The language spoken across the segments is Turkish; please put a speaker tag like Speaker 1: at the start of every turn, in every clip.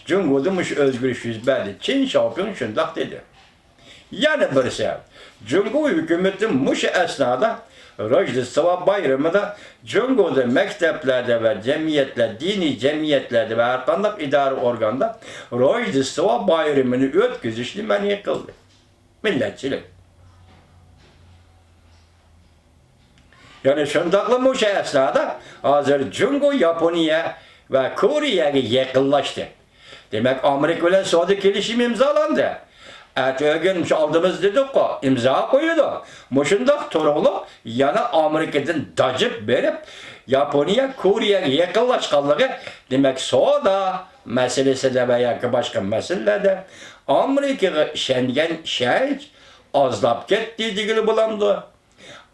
Speaker 1: Cungo'da muş özgürlük yüz berdi. Çin Xiaoping şundak dedi. Yani birisi, Cungo hükümeti muş esnada Rojdestvo bayramında Cungo'da mekteplerde ve cemiyetler, dini cemiyetlerde ve her kandak idari organda Rojdestvo bayramını ötküzüşlü men yıkıldı. Milletçilik. Yani şundaklı muş esnada hazır Cungo Japonya ve Kore'ye yakınlaştı. Demek Amerika ile Suudi kelişim imzalandı. Ertesi aldığımız dedik ki imza koydu. Muşundak torulu yana Amerika'dan dacıp verip Japonya Kore'ye yakınlaşkanlığı demek Suudi meselesi de veya başka meselelerde Amerika'ya şengen şehit azlap gitti digili bulandı.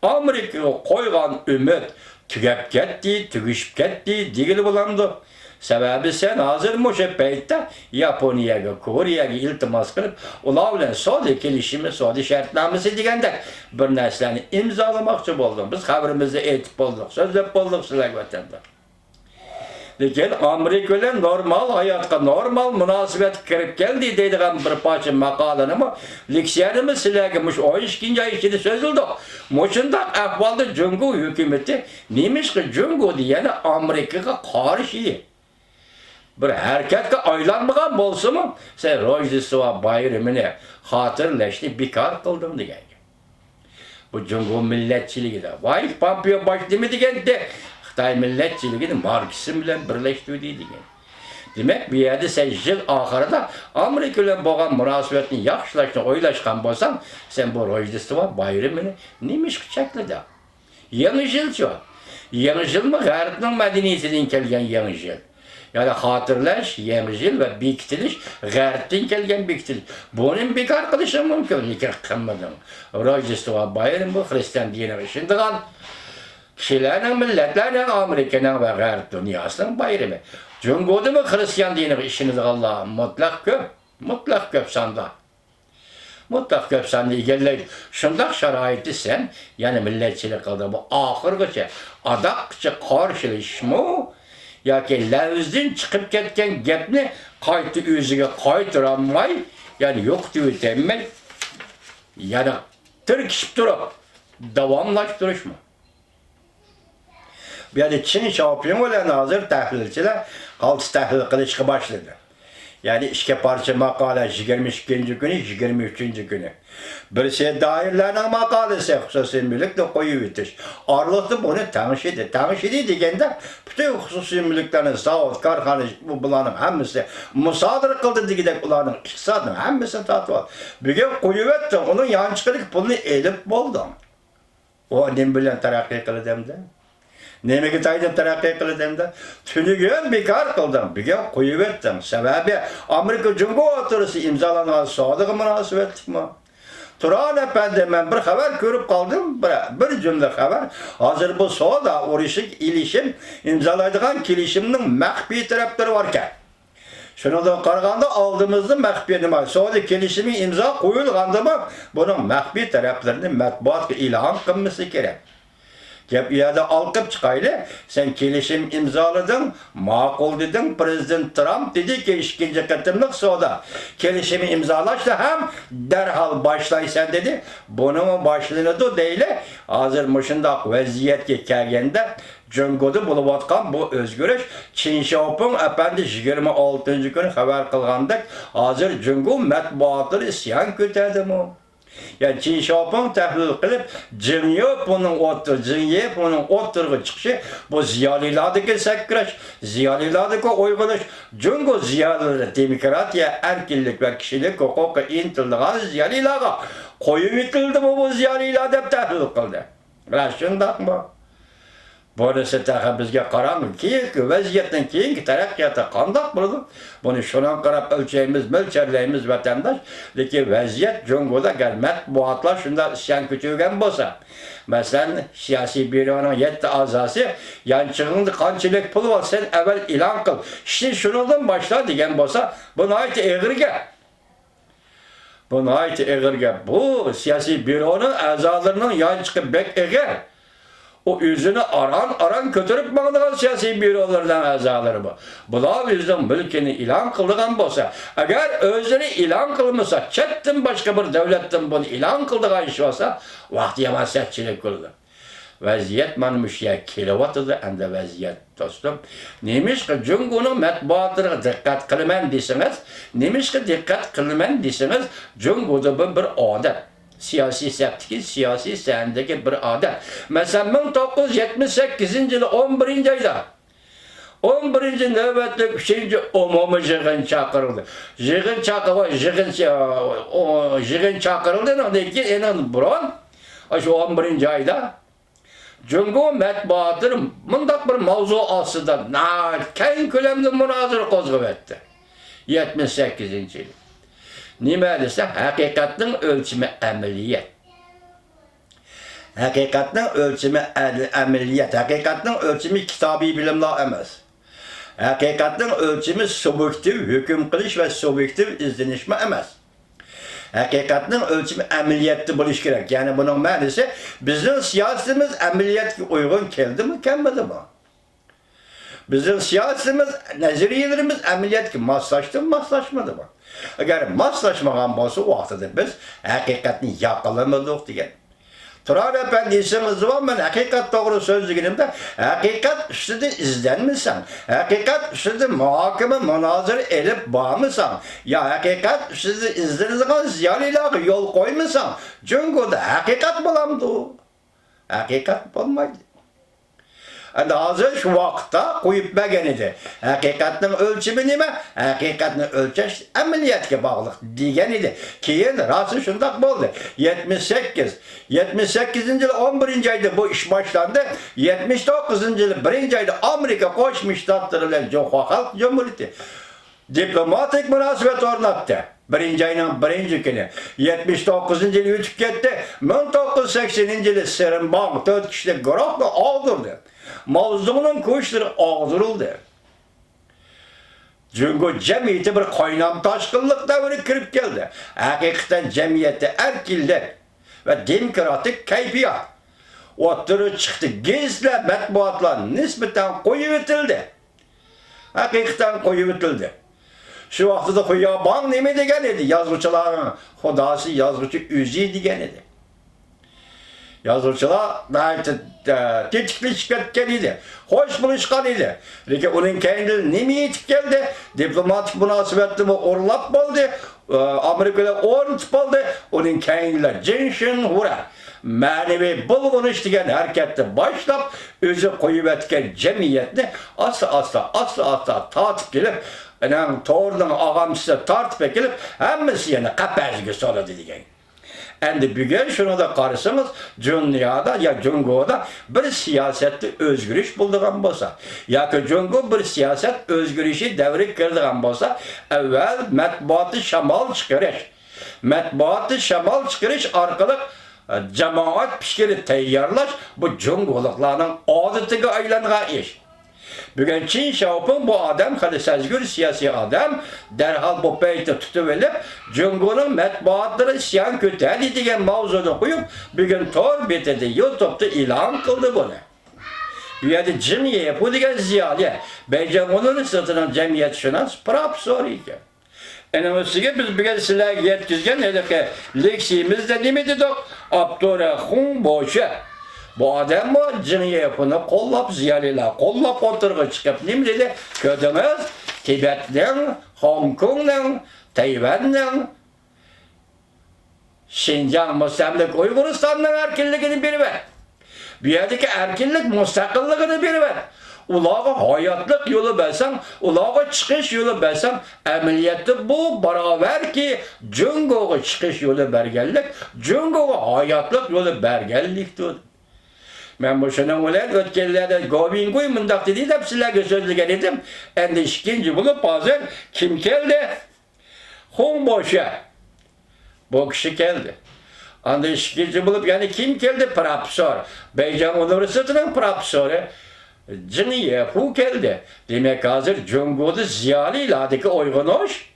Speaker 1: Amerika'ya koygan ümit tügep gitti, tügüşüp gitti digili bulandı. Sebebi sen hazır muşe peytte Japonya'ya, Kore'ye iltimas kılıp ula bilen Suudi kelişimi, Suudi şartnamesi degende bir nesleni imzalamakçı buldum. Biz haberimizde etip bulduk, sözlep bulduk sizler vatanda. Lekin Amerika ile normal hayatka, normal münasebet kirip geldi deydiğen bir parça makalını mı, leksiyonimiz sizlerge muş 12. ay içinde sözüldü. Muşundak ahvalda Cungo hükümeti neymiş ki Cungo diyene Amerika'ya karşı bir hareketke aylanmagan bolsa mı sen Rojdestvo bayramını hatırlaştı bikar kıldım diye. Bu Cungo milletçiliği de. Vay Pompeo baş demedi de Xitay milletçiliğini Marksizm bilen birleştirdi diye. Demek bir yerde sen yıl ahırda Amerika ile boğan münasebetini yaxşılaştığını oylaşkan bolsan sen bu Rojdestvo bayramını neymiş ki çekledi. Yeni yıl şu. Yeni yıl mı Garip'nin medeniyetinden gelgen yeni yıl. Yani hatırlaş, yemizil ve bikitiliş, gayretten gelgen bikitiliş. Bunun bir arkadaşım mümkün, nikah kılmadım. Rojdestvo bayram bu Hristiyan dini işindiğen kişilerin, milletlerin, Amerika'nın ve gayret dünyasının bayramı. Cungo'da mı Hristiyan dini işinizi Allah'ım mutlak köp sanda. Mutlak köp sanda ilerleyin. Şundak şaraiti sen, yani milletçilik kıldı bu ahırgıca, adakça karşılaşma, yoki lavizdan chiqib ketgan gapni qayta o'ziga qaytarolmay, ya'ni yo'q deb o'tolmay, yana tirkishib turib davomlashtirishmi? Bu yerda Çin Xiaoping bilan hozir tahlilchilar qaltis tahlil qilishga boshladi. Yani ikki parça makale 22. günü, 23. günü. Birisi dairlerinin makalesi hususi mülkle koyu bitiş. Ağırlıklı bunu tanışıydı. Tanışıydı degende bütün hususi mülklerin zavod, karxana bulanın hemmisi musadır kıldı degidek ulanın iktisadın hemmisi tatlı var. Bir gün koyu bitti, onun yançıklık pulunu elip buldum. O nem bilen terakki kılıdımdı. Neme gitaydım terakki kılıdımda? Tünügün bekar kıldım, bir gün koyu ettim. Sebebi Amerika Cumhuriyeti oturusu imzalanan sadık münasebetlik mi? Turan efendi ben bir haber görüp kaldım, bir cümle haber. Hazır bu soğuda uğraşık ilişim imzalaydığın kilişiminin mehbi tarafları varken. Şunu qaraganda aldığımızda mehbi nima? Soğuda kilişimi imza koyulğanda mı? Bunun mehbi taraflarını matbuatga ilan kılması gerek. Gap yerde alkıp çıkaylı, sen kelişim imzaladın, makul dedin, Prezident Trump dedi ki ikinci kıtımlık soda. Kelişimi imzalaştı hem derhal başlaysan dedi. Bunun başlığını da değil, hazırmışında vaziyetke kelgende Cungo'da bulup atkan bu özgürlük Çin Xiaoping efendi 26. günü haber kılgandık. Hazır Cungo matbuatları isyan kötedi mi? Yani Çin Xiaoping tahlil kılıp Jinyepon'un oturgu çıkışı bu ziyalilardaki sakkıraş, ziyalilardaki uygulaş, Cungo ziyalileri demokratiya, erkinlik ve kişilik hukuku intildiğen ziyalilara koyun itildi mi bu ziyalilar dep tahlil kıldı. Şundak mı? Burası taha bizge karanlık ki vaziyetten keyinki terakkiyata kandak buldu. Bunu şundan qarab ölçeyimiz, mölçerleyimiz vatandaş. Lekin vaziyet Cungo'da gelmet buatlar şunda isyan küçüğen bolsa. Mesela siyasi büronun 7 azası yançığında kançılık pulu var sen evvel ilan kıl. İşte şundan başla degen bolsa buna ait eğirge. Buna ait eğirge. Bu siyasi büronun azalarının yançığı bek eğer. o yüzünü aran götürüp mağdığın siyasi bürolardan azaları bu. Bular bizden mülkini ilan kıldıgan bolsa, eğer özleri ilan kılmasa, çettin başka bir devletten bunu ilan kıldıgan iş olsa, vakti yamasiyetçilik kıldı. Vaziyet manmışya kilovatıdır ende vaziyet dostum. Neymiş ki Cungu'nun metbuatına dikkat kılmen desiniz, neymiş ki dikkat kılmen desiniz, Cungu'da bir adet. Siyasi septiki, siyasi sendeki bir adet. Mesela 1978 yılı 11. ayda 11. nöbetlik 3. umumi jığın çakırıldı. Jığın çakırıldı. Ondan ki enan buron, şu 11. ayda Cungu metbuatının mındak bir mavzu aslında keng kölemli münazır kozgub etti. 78. yıl. Nime dese hakikatin ölçümü ameliyat. Hakikatin ölçümü ameliyat. Hakikatin ölçümü kitabi bilimler emas. Hakikatin ölçümü subjektif hüküm kılış ve subjektif izlenişme emas. Hakikatin ölçümü ameliyatlı buluş gerek. Yani bunun manisi bizim siyasetimiz ameliyatga uygun keldi mi, kelmedi mi? Bizim siyasetimiz, nazariyelerimiz ameliyatga maslaştı mı, maslaşmadı mı? Eğer maslaşmagan bolsa o vaqtida biz hakikatni yaqilamadik degan. Turar Efendi isimiz var, ben hakikat doğru söz deganimda, hakikat ustida izlanmisan, hakikat ustida muhokama, munozara elib bormisan, ya hakikat ustida izlanadigan ziyolilarga yo'l qo'ymasan, Jungoda hakikat bo'lamdi. Hakikat bo'lmaydi. Hozir shu vaqtda qo'yib bergan edi. Hakikatning o'lchimi nima? Hakikatni o'lchash amaliyotga bog'liq degan edi. Keyin rosti shundoq bo'ldi. 78 yil 11 oyda bu ish boshlandi. 79 yil 1 oyda Amerika Qo'shma Shtatlari bilan Jahon Xalq Jamhuriyati diplomatik munosabat o'rnatdi. 1 ayning 1 kuni 79 yil yutib ketdi. 1980 yili Serenbang 4 kishilik guruhni oldirdi. Mavzuning ko'shlari og'dirildi. Jungo jamiyati bir qaynam toshqinlik davriga kirib keldi. Haqiqatan jamiyatda erkinlik va demokratik kayfiyat o'ttirib chiqdi. Gezlar, matbuotlar nisbatan qo'yib etildi. Haqiqatan qo'yib etildi. Shu vaqtda Xiyobon nima degan edi? Yozuvchilarning xudosi yozuvchi o'zi degan edi. Yazuvchilar tetikleşip ketken idi. Hoş buluşkan idi. Lekin onun kendini nime yetip geldi? Diplomatik münasebetimi orlap oldu. Amerika'da ornitip oldu. Onun kendine cinshin hura. Manevi bulgunuş degan hareketni başlap, özü koyup etken cemiyetini asla tatip gelip, to'g'ridan og'amchisi tartib kelib, hammasi yana qapasiga soladi degan. Endi bugun shuni da qarasangiz, dunyoda ya Jungoda bir siyosatda o'zgarish bo'lgan bo'lsa, yoki Jungo bir siyosat o'zgarishi davriga kirgan bo'lsa, avval matbuotni shamol chiqarish orqali jamoat fikri tayyorlash bu Jungoliklarning odatiga aylangan ish. Bugün Çin Xiaoping bu adam, hali sezgür siyasi adam, derhal bu peyti tutup elip, Jungo'nun matbuatları isyan kötüydi degan mavzunu koyup, bugün tor betedi, YouTube'da ilan kıldı bunu. Bu yerde cemiyet, bu degan ziyali, Beijing Üniversitesi'nin cemiyetshunos profesör ekan. Enemizga biz bugün sizlarga yetkizgan edik, leksiyamizda nima dedik? Abdurahim Boşa. Bu adam mı cemiyetini kollap ziyaliler, kollap oturga çıkıp nima dedi? Ködümüz Tibet'nin, Hong Kong'nin, Tayvan'nin, Şinjan Müstemlik Uyguristan'ın erkinliğini biriver. Bu yerdeki erkinlik müstakilliğini biriver. Ulağa hayatlık yolu bilsem, ulağa çıkış yolu bilsem, ameliyatı bu beraber ki Jungo'ga çıkış yolu bergellik, Jungo'ga hayatlık yolu bergelliktir. Ben bu şunun ulan ötkenlerde Gobingo'yu mındak dedi de sizlerle sözlügen edim. Endi ikinci bulup bazen kim geldi? Hongboşa. Bu kişi geldi. Anda ikinci bulup yani kim geldi? Profesör. Beijing Üniversitesi'nin profesörü. Ciniyefu geldi. Demek hazır Jungo'da ziyalilardaki oygunuş.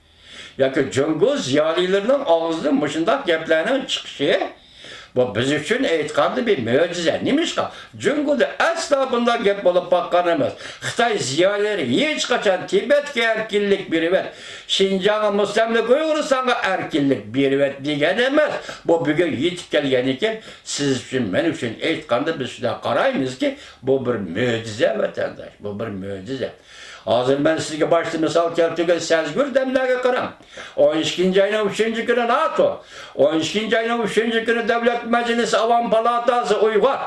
Speaker 1: Ya ki Jungo ziyalilerinin ağzının başında geplerinin çıkışı. Bu biz için aytqanda bir mo'jiza. Nimishqa? Jungoda asla bunday gap bo'lib baqqan emas. Xitoy ziyolilari hech qachon Tibetga erkinlik berib, Xinjiangga mustamlik Uyg'uristonga erkinlik berib degan emas. Bu bugun yetib kelgan ekan, siz uchun, men uchun aytqanda biz shunday qaraymizki, bu bir mo'jiza vatandosh, bu bir mo'jiza. Hozir men sizga boshda misol keltirgan Sazgur damlarga qarang. 12 ayning 3-kuni NATO, 12 ayning 3-kuni Davlat Majlisi Avam palatasi Uyg'ur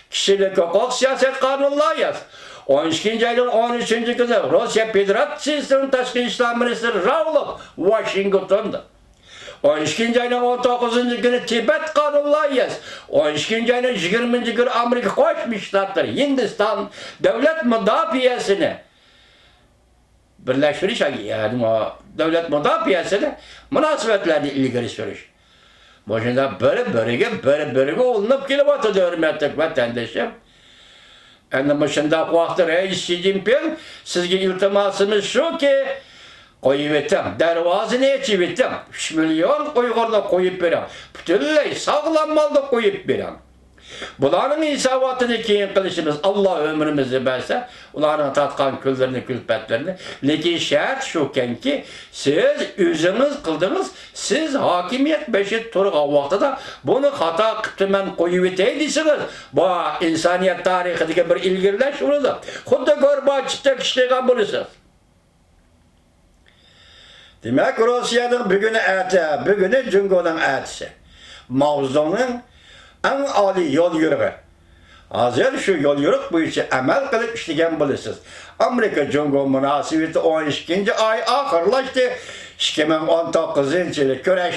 Speaker 1: kishilik huquq siyosat qonun loyihasi, 12 ayning 13-kuni Rossiya Federatsiyasining tashqi ishlar ministri Ravlov Washingtonda, 12 ayning 19-kuni Tibet qonun loyihasi, 12 ayning 20-kuni Amerika Qo'shma Shtatlari Hindiston davlat mudofaasini birlashtirish, yani davlat mudofaasini munosabatlarni ilgari surish. Bu shunda biri-biriga ulinib kelyapti, hurmatli vatandoshlar. Endi bu shunda vaqtda Rais Xi Jinping sizga iltimosimiz shuki, qo'yib etim, darvozani ochib etim, 3 million Uyg'urni qo'yib beram. Butunlay sog'lom molni qo'yib beram. Bularning hisobotini keyin qilishimiz, Alloh ömrimizni bersa, ularning tatqan kunlarini, kulfatlarini, lekin shart shukanki, siz o'zingiz qildingiz, siz hokimiyat beshit turgan vaqtida buni xato qilibman qo'yib etay deysiz. Bu insoniyat tarixidagi bir ilgirlash bo'ldi. Xuddi Gorbachevdek ish qilgan bo'lasiz. Demak, Rossiyaning buguni Jungoning atisi. Mavzuning en âli yol yürüğü. Hazır şu yol yürük bu işi emel kılıp işleyen bulursunuz. Amerika-Jungo münasebeti 12. ay ahırlaştı. 2019 yılı köreş